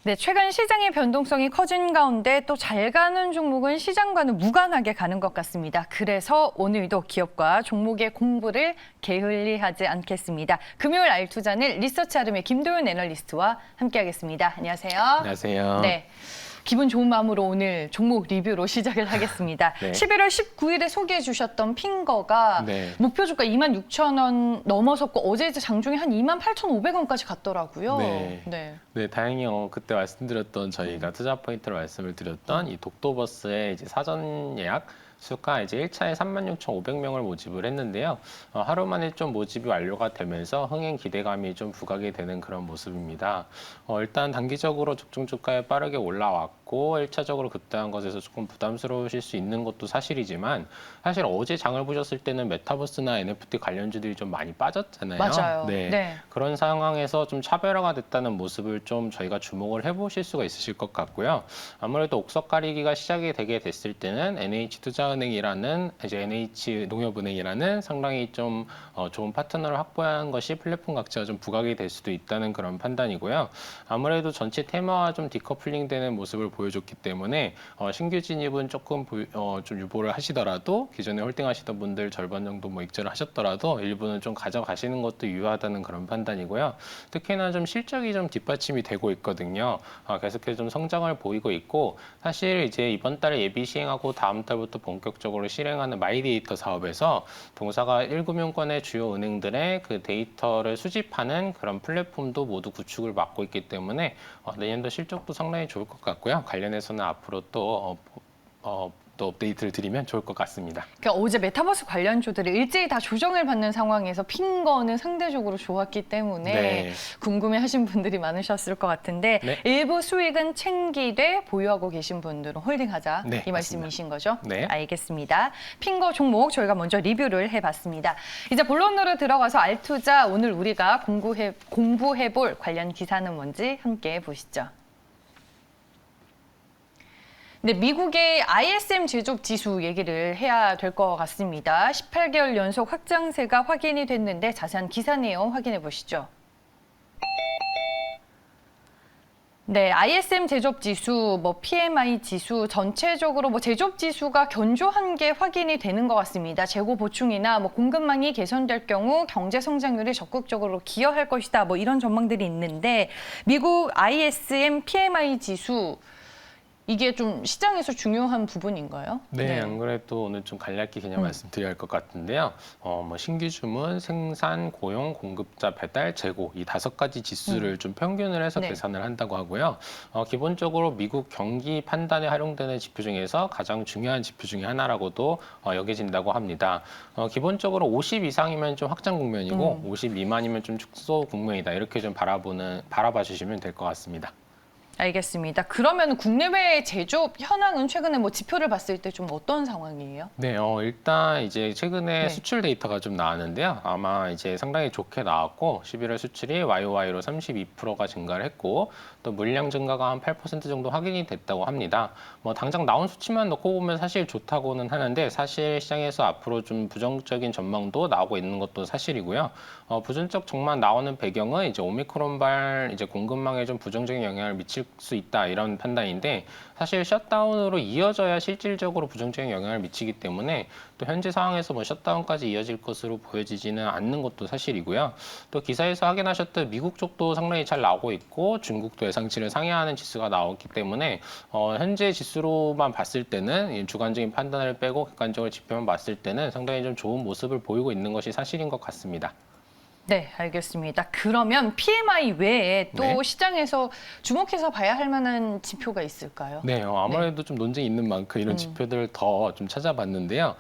네, 최근 시장의 변동성이 커진 가운데 또 잘 가는 종목은 시장과는 무관하게 가는 것 같습니다. 그래서 오늘도 기업과 종목의 공부를 게을리하지 않겠습니다. 금요일 알투자는 리서치 아름의 김도윤 애널리스트와 함께하겠습니다. 안녕하세요. 안녕하세요. 네. 기분 좋은 마음으로 오늘 종목 리뷰로 시작을 하겠습니다. 네. 11월 19일에 소개해 주셨던 핑거가 네. 목표 주가 26,000원 넘어섰고 어제 장중에 한 28,500원까지 갔더라고요. 네. 네, 다행히 그때 말씀드렸던 저희가 투자 포인트로 말씀을 드렸던 이 독도버스의 이제 사전 예약 수가 이제 1차에 36,500명을 모집을 했는데요. 하루 만에 좀 모집이 완료가 되면서 흥행 기대감이 좀 부각이 되는 그런 모습입니다. 일단 단기적으로 적정 주가에 빠르게 올라왔고 1차적으로 급등한 것에서 조금 부담스러우실 수 있는 것도 사실이지만 사실 어제 장을 보셨을 때는 메타버스나 NFT 관련주들이 좀 많이 빠졌잖아요. 맞아요. 네. 그런 상황에서 좀 차별화가 됐다는 모습을 좀 저희가 주목을 해보실 수가 있으실 것 같고요. 아무래도 옥석 가리기가 시작이 되게 됐을 때는 NH투자은행이라는 이제 NH농협은행이라는 상당히 좀 좋은 파트너를 확보한 것이 플랫폼 가치가 좀 부각이 될 수도 있다는 그런 판단이고요. 아무래도 전체 테마와 좀 디커플링되는 모습을 보여줬기 때문에 신규 진입은 조금 좀 유보를 하시더라도 기존에 홀딩하시던 분들 절반 정도 뭐 익절을 하셨더라도 일부는 좀 가져가시는 것도 유효하다는 그런 판단이고요. 특히나 좀 실적이 좀 뒷받침이 되고 있거든요. 계속해서 좀 성장을 보이고 있고 사실 이제 이번 달에 예비 시행하고 다음 달부터 본격적으로 실행하는 마이데이터 사업에서 동사가 1금융권의 주요 은행들의 그 데이터를 수집하는 그런 플랫폼도 모두 구축을 맡고 있기 때문에 내년도 실적도 상당히 좋을 것 같고요. 관련해서는 앞으로 또 업데이트를 드리면 좋을 것 같습니다. 그러니까 어제 메타버스 관련주들이 일제히 다 조정을 받는 상황에서 핑거는 상대적으로 좋았기 때문에 네. 궁금해하신 분들이 많으셨을 것 같은데 네. 일부 수익은 챙기되 보유하고 계신 분들은 홀딩하자 네, 이 말씀이신 거죠? 네. 알겠습니다. 핑거 종목 저희가 먼저 리뷰를 해봤습니다. 이제 본론으로 들어가서 알투자 오늘 우리가 공부해볼 관련 기사는 뭔지 함께 보시죠. 네, 미국의 ISM 제조업 지수 얘기를 해야 될 것 같습니다. 18개월 연속 확장세가 확인이 됐는데 자세한 기사 내용 확인해 보시죠. 네, ISM 제조업 지수, PMI 지수 전체적으로 제조업 지수가 견조한 게 확인이 되는 것 같습니다. 재고 보충이나 공급망이 개선될 경우 경제 성장률에 적극적으로 기여할 것이다. 이런 전망들이 있는데 미국 ISM PMI 지수 이게 좀 시장에서 중요한 부분인가요? 네, 안 그래도 오늘 좀 간략히 그냥 말씀드려야 할 것 같은데요. 신규 주문, 생산, 고용, 공급자, 배달, 재고 이 5가지 지수를 좀 평균을 해서 네. 계산을 한다고 하고요. 기본적으로 미국 경기 판단에 활용되는 지표 중에서 가장 중요한 지표 중에 하나라고도 여겨진다고 합니다. 기본적으로 50 이상이면 좀 확장 국면이고 50 미만이면 좀 축소 국면이다. 이렇게 좀 바라봐 주시면 될 것 같습니다. 알겠습니다. 그러면 국내외 제조업 현황은 최근에 지표를 봤을 때 좀 어떤 상황이에요? 네, 일단 이제 최근에 네. 수출 데이터가 좀 나왔는데요. 아마 이제 상당히 좋게 나왔고 11월 수출이 YOY로 32%가 증가를 했고 또 물량 증가가 한 8% 정도 확인이 됐다고 합니다. 당장 나온 수치만 놓고 보면 사실 좋다고는 하는데 사실 시장에서 앞으로 좀 부정적인 전망도 나오고 있는 것도 사실이고요. 부정적 전망 나오는 배경은 이제 오미크론발 이제 공급망에 좀 부정적인 영향을 미칠 수 있다 이런 판단인데 사실 셧다운으로 이어져야 실질적으로 부정적인 영향을 미치기 때문에 또 현재 상황에서 셧다운까지 이어질 것으로 보여지지는 않는 것도 사실이고요. 또 기사에서 확인하셨던 미국 쪽도 상당히 잘 나오고 있고 중국도 예상치를 상회하는 지수가 나왔기 때문에 현재 지수로만 봤을 때는 주관적인 판단을 빼고 객관적으로 지표만 봤을 때는 상당히 좀 좋은 모습을 보이고 있는 것이 사실인 것 같습니다. 네, 알겠습니다. 그러면 PMI 외에 또 네. 시장에서 주목해서 봐야 할 만한 지표가 있을까요? 네, 아무래도 좀 논쟁이 있는 만큼 이런 지표들을 더 좀 찾아봤는데요.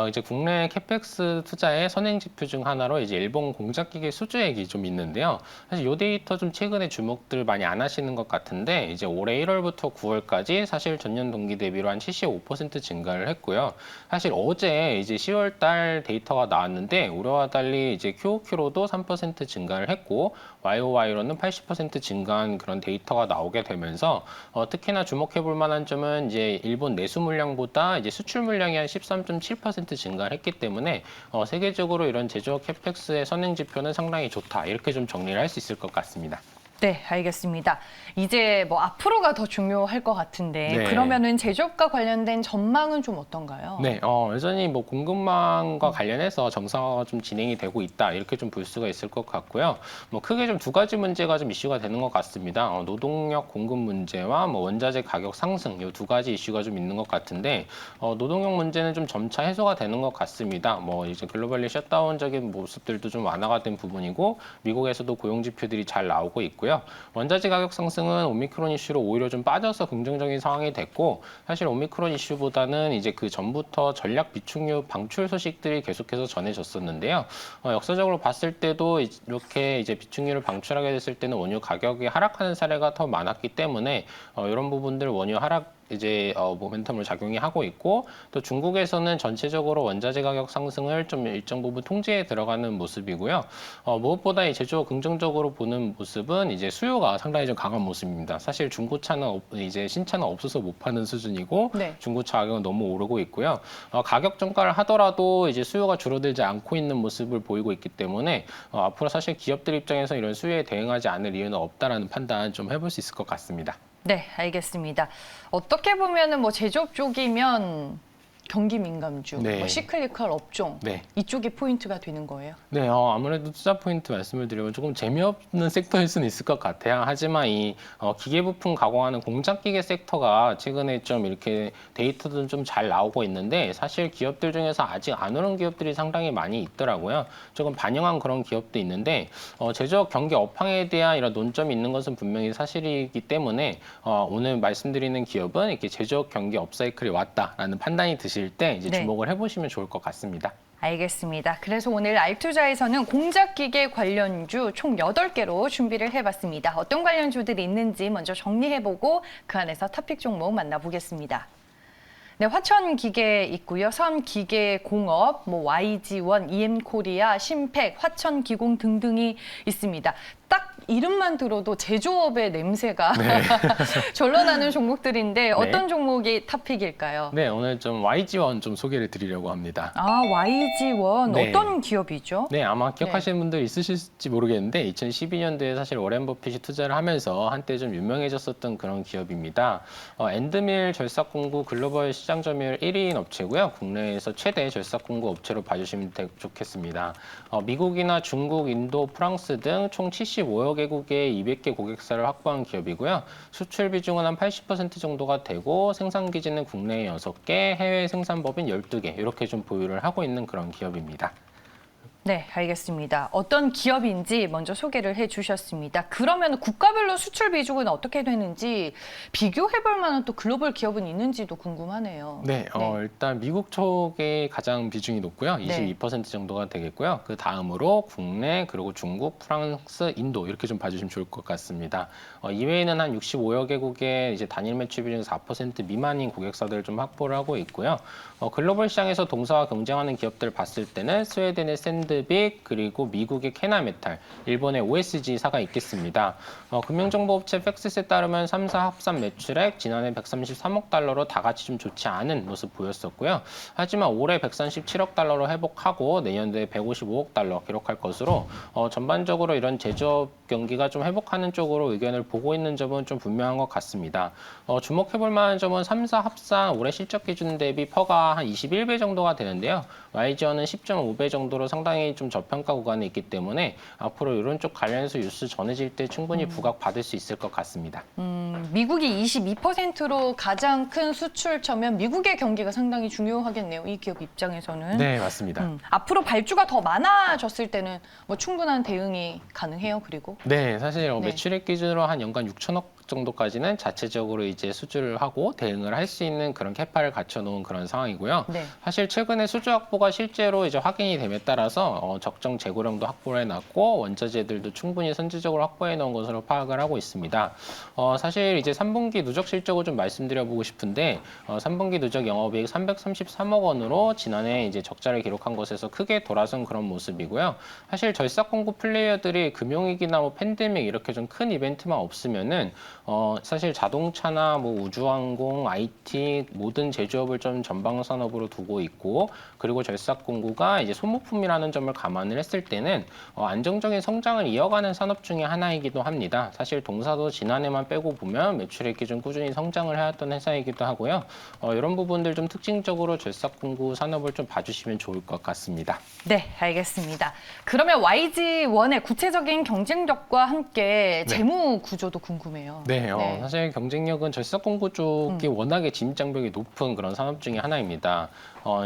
이제 국내 캐펙스 투자의 선행 지표 중 하나로 이제 일본 공작기계 수주액이 좀 있는데요. 사실 이 데이터 좀 최근에 주목들 많이 안 하시는 것 같은데 이제 올해 1월부터 9월까지 사실 전년 동기 대비로 한 75% 증가를 했고요. 사실 어제 이제 10월 달 데이터가 나왔는데 우려와 달리 이제 QOQ로도 3% 증가를 했고 YOY로는 80% 증가한 그런 데이터가 나오게 되면서 특히나 주목해 볼 만한 점은 이제 일본 내수 물량보다 이제 수출 물량이 한 13.7% 증가를 했기 때문에 세계적으로 이런 제조업 캐펙스의 선행 지표는 상당히 좋다. 이렇게 좀 정리를 할 수 있을 것 같습니다. 네, 알겠습니다. 이제 뭐 앞으로가 더 중요할 것 같은데 네. 그러면은 제조업과 관련된 전망은 좀 어떤가요? 네, 여전히 뭐 공급망과 관련해서 정상화가 좀 진행이 되고 있다 이렇게 좀 볼 수가 있을 것 같고요. 뭐 크게 좀 두 가지 문제가 좀 이슈가 되는 것 같습니다. 노동력 공급 문제와 뭐 원자재 가격 상승 이 두 가지 이슈가 좀 있는 것 같은데 노동력 문제는 좀 점차 해소가 되는 것 같습니다. 뭐 이제 글로벌리 셧다운적인 모습들도 좀 완화가 된 부분이고 미국에서도 고용 지표들이 잘 나오고 있고요. 원자재 가격 상승은 오미크론 이슈로 오히려 좀 빠져서 긍정적인 상황이 됐고 사실 오미크론 이슈보다는 이제 그 전부터 전략 비축유 방출 소식들이 계속해서 전해졌었는데요. 역사적으로 봤을 때도 이렇게 이제 비축유를 방출하게 됐을 때는 원유 가격이 하락하는 사례가 더 많았기 때문에 이런 부분들 원유 하락 이제 모멘텀을 작용이 하고 있고 또 중국에서는 전체적으로 원자재 가격 상승을 좀 일정 부분 통제에 들어가는 모습이고요. 무엇보다 이 제조업 긍정적으로 보는 모습은 이제 수요가 상당히 좀 강한 모습입니다. 사실 중고차는 이제 신차는 없어서 못 파는 수준이고 네. 중고차 가격은 너무 오르고 있고요. 가격 정가를 하더라도 이제 수요가 줄어들지 않고 있는 모습을 보이고 있기 때문에 앞으로 사실 기업들 입장에서 이런 수요에 대응하지 않을 이유는 없다라는 판단 좀 해볼 수 있을 것 같습니다. 네, 알겠습니다. 어떻게 보면은 뭐 제조업 쪽이면 경기 민감주, 네. 뭐 시클리컬 업종 네. 이쪽이 포인트가 되는 거예요. 네, 아무래도 투자 포인트 말씀을 드리면 조금 재미없는 섹터일 수는 있을 것 같아요. 하지만 이 기계부품 가공하는 공장기계 섹터가 최근에 좀 이렇게 데이터도 좀 잘 나오고 있는데 사실 기업들 중에서 아직 안 오른 기업들이 상당히 많이 있더라고요. 조금 반영한 그런 기업도 있는데 제조업 경기 업황에 대한 이런 논점이 있는 것은 분명히 사실이기 때문에 오늘 말씀드리는 기업은 이렇게 제조업 경기 업사이클이 왔다라는 판단이 드실 때 이제 네. 주목을 해보시면 좋을 것 같습니다. 알겠습니다. 그래서 오늘 알투자에서는 공작기계 관련주 총 8개로 준비를 해봤습니다. 어떤 관련주들이 있는지 먼저 정리해보고 그 안에서 토픽 종목 만나보겠습니다. 네, 화천기계 있고요. 섬기계공업, 뭐 YG원, EM코리아, 신팩, 화천기공 등등이 있습니다. 딱 이름만 들어도 제조업의 냄새가 네. 절로 나는 종목들인데 어떤 종목이 토픽일까요? 네, 오늘 좀 YG원 좀 소개를 드리려고 합니다. 아, YG원 네. 어떤 기업이죠? 네, 아마 기억하시는 분들 있으실지 모르겠는데 2012년도에 사실 워렌 버핏이 투자를 하면서 한때 좀 유명해졌었던 그런 기업입니다. 엔드밀 절삭공구 글로벌 시장 점유율 1위인 업체고요. 국내에서 최대 절삭공구 업체로 봐주시면 좋겠습니다. 미국이나 중국, 인도, 프랑스 등 총 75여 개국의 200개 고객사를 확보한 기업이고요. 수출 비중은 한 80% 정도가 되고 생산 기지는 국내에 6개, 해외 생산법인 12개 이렇게 좀 보유를 하고 있는 그런 기업입니다. 네, 알겠습니다. 어떤 기업인지 먼저 소개를 해주셨습니다. 그러면 국가별로 수출 비중은 어떻게 되는지 비교해볼 만한 또 글로벌 기업은 있는지도 궁금하네요. 네, 일단 미국 쪽에 가장 비중이 높고요. 네. 22% 정도가 되겠고요. 그 다음으로 국내, 그리고 중국, 프랑스, 인도 이렇게 좀 봐주시면 좋을 것 같습니다. 이외에는 한 65여 개국의 이제 단일 매출 비중 4% 미만인 고객사들을 좀 확보를 하고 있고요. 글로벌 시장에서 동사와 경쟁하는 기업들을 봤을 때는 스웨덴의 샌드빅, 그리고 미국의 캐나메탈, 일본의 OSG사가 있겠습니다. 금융정보업체 팩스에 따르면 3사 합산 매출액 지난해 133억 달러로 다 같이 좀 좋지 않은 모습 보였었고요. 하지만 올해 137억 달러로 회복하고 내년도에 155억 달러 기록할 것으로 전반적으로 이런 제조업 경기가 좀 회복하는 쪽으로 의견을 보고 있는 점은 좀 분명한 것 같습니다. 주목해볼 만한 점은 3사 합산 올해 실적 기준 대비 퍼가 한 21배 정도가 되는데요. YG원은 10.5배 정도로 상당히 좀 저평가 구간에 있기 때문에 앞으로 이런 쪽 관련해서 뉴스 전해질 때 충분히 부각받을 수 있을 것 같습니다. 미국이 22%로 가장 큰 수출처면 미국의 경기가 상당히 중요하겠네요. 이 기업 입장에서는. 네, 맞습니다. 앞으로 발주가 더 많아졌을 때는 뭐 충분한 대응이 가능해요. 그리고 네, 사실 네. 매출액 기준으로 한 연간 6천억 정도까지는 자체적으로 이제 수주를 하고 대응을 할 수 있는 그런 캐파를 갖춰놓은 그런 상황이고요. 네. 사실 최근에 수주 확보가 실제로 이제 확인이 됨에 따라서 적정 재고량도 확보를 해놨고 원자재들도 충분히 선제적으로 확보해 놓은 것으로 파악을 하고 있습니다. 사실 이제 3분기 누적 실적을 좀 말씀드려보고 싶은데 3분기 누적 영업이익 333억 원으로 지난해 이제 적자를 기록한 것에서 크게 돌아선 그런 모습이고요. 사실 절삭공구 플레이어들이 금융위기나 뭐 팬데믹 이렇게 좀 큰 이벤트만 없으면은 사실 자동차나 뭐 우주항공, IT 모든 제조업을 좀 전방 산업으로 두고 있고 그리고 절삭공구가 이제 소모품이라는 점을 감안을 했을 때는 안정적인 성장을 이어가는 산업 중에 하나이기도 합니다. 사실 동사도 지난해만 빼고 보면 매출액이 좀 꾸준히 성장을 해왔던 회사이기도 하고요. 이런 부분들 좀 특징적으로 절삭공구 산업을 좀 봐주시면 좋을 것 같습니다. 네, 알겠습니다. 그러면 YG1의 구체적인 경쟁력과 함께 재무 구조도 궁금해요. 네, 사실 경쟁력은 절삭공구 쪽이 워낙에 진입장벽이 높은 그런 산업 중에 하나입니다.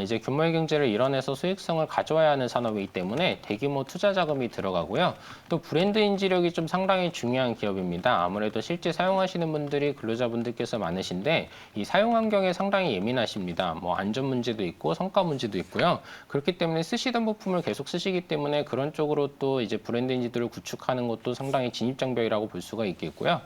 이제 규모의 경제를 이뤄내서 수익성을 가져와야 하는 산업이기 때문에 대규모 투자 자금이 들어가고요. 또 브랜드 인지력이 좀 상당히 중요한 기업입니다. 아무래도 실제 사용하시는 분들이 근로자분들께서 많으신데 이 사용 환경에 상당히 예민하십니다. 뭐 안전 문제도 있고 성과 문제도 있고요. 그렇기 때문에 쓰시던 부품을 계속 쓰시기 때문에 그런 쪽으로 또 이제 브랜드 인지도를 구축하는 것도 상당히 진입장벽이라고 볼 수가 있겠고요.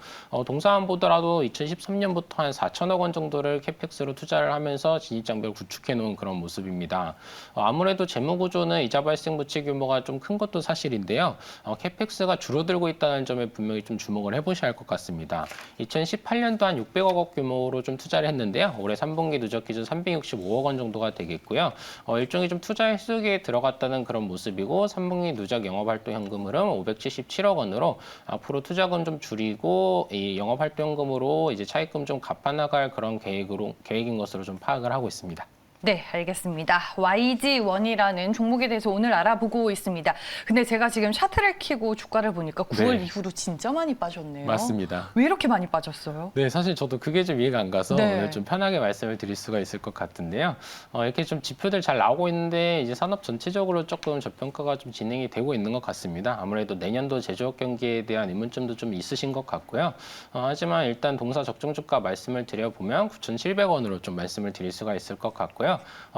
동사만 보더라도 2013년부터 한 4천억 원 정도를 캐펙스로 투자를 하면서 진입장벽을 구축해 놓은 그런 모습입니다. 아무래도 재무구조는 이자 발생 부채 규모가 좀 큰 것도 사실인데요. 캐펙스가 줄어들고 있다는 점에 분명히 좀 주목을 해보셔야 할 것 같습니다. 2018년도 한 600억 원 규모로 좀 투자를 했는데요. 올해 3분기 누적 기준 365억 원 정도가 되겠고요. 일종의 좀 투자 횟수에 들어갔다는 그런 모습이고 3분기 누적 영업활동 현금 흐름 577억 원으로 앞으로 투자금 좀 줄이고 이 영업활동 현금으로 이제 차입금 좀 갚아나갈 그런 계획인 것으로 좀 파악을 하고 있습니다. 네, 알겠습니다. YG1이라는 종목에 대해서 오늘 알아보고 있습니다. 근데 제가 지금 차트를 켜고 주가를 보니까 9월 이후로 진짜 많이 빠졌네요. 맞습니다. 왜 이렇게 많이 빠졌어요? 네, 사실 저도 그게 좀 이해가 안 가서 네. 오늘 좀 편하게 말씀을 드릴 수가 있을 것 같은데요. 이렇게 좀 지표들 잘 나오고 있는데 이제 산업 전체적으로 조금 저평가가 좀 진행이 되고 있는 것 같습니다. 아무래도 내년도 제조업 경기에 대한 의문점도 좀 있으신 것 같고요. 하지만 일단 동사 적정 주가 말씀을 드려보면 9,700원으로 좀 말씀을 드릴 수가 있을 것 같고요.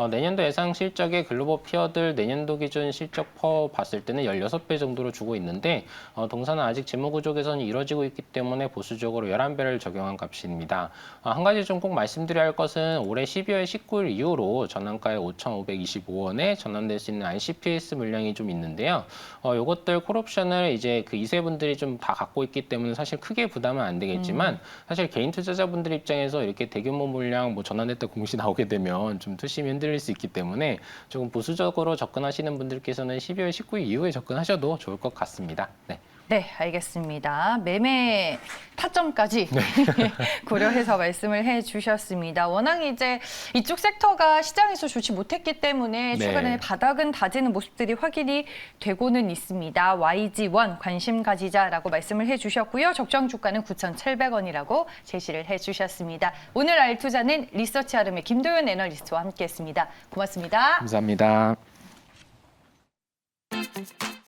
내년도 예상 실적의 글로벌 피어들 내년도 기준 실적 퍼 봤을 때는 16배 정도로 주고 있는데 동사는 아직 재무구조 개선이 이루어지고 있기 때문에 보수적으로 11배를 적용한 값입니다. 한 가지 좀 꼭 말씀드려야 할 것은 올해 12월 19일 이후로 전환가에 5,525원에 전환될 수 있는 RCPS 물량이 좀 있는데요. 요것들 콜옵션을 이제 그 2세분들이 좀 다 갖고 있기 때문에 사실 크게 부담은 안 되겠지만 사실 개인 투자자분들 입장에서 이렇게 대규모 물량 뭐 전환했다 공시 나오게 되면 좀 투심이 흔들릴 수 있기 때문에 조금 보수적으로 접근하시는 분들께서는 12월 19일 이후에 접근하셔도 좋을 것 같습니다. 네. 네, 알겠습니다. 매매 타점까지 고려해서 말씀을 해주셨습니다. 워낙 이제 이쪽 섹터가 시장에서 좋지 못했기 때문에 최근에 바닥은 다지는 모습들이 확인이 되고는 있습니다. YG1 관심 가지자라고 말씀을 해주셨고요. 적정 주가는 9,700원이라고 제시를 해주셨습니다. 오늘 알투자는 리서치 아름의 김도윤 애널리스트와 함께했습니다. 고맙습니다. 감사합니다.